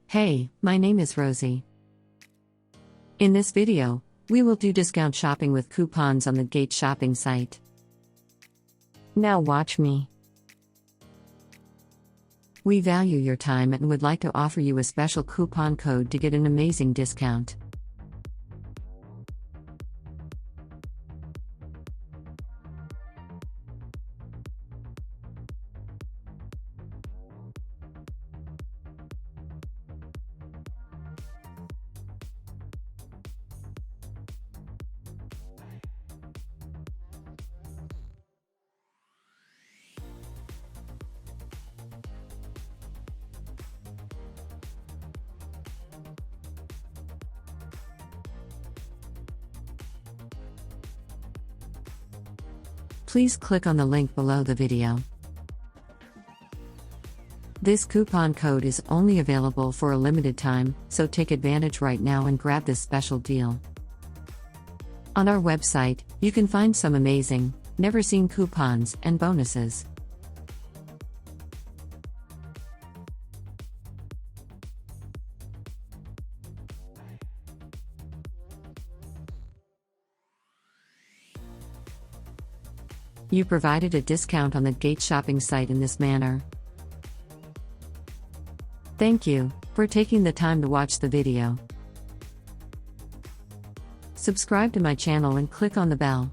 Hey, my name is Rosie. In this video, we will do discount shopping with coupons on the Dhgate shopping site. Now watch me. We value your time and would like to offer you a special coupon code to get an amazing discount. Please click on the link below the video. This coupon code is only available for a limited time, so take advantage right now and grab this special deal. On our website, you can find some amazing, never-seen coupons and bonuses. You provided a discount on the Dhgate shopping site in this manner. Thank you for taking the time to watch the video. Subscribe to my channel and click on the bell.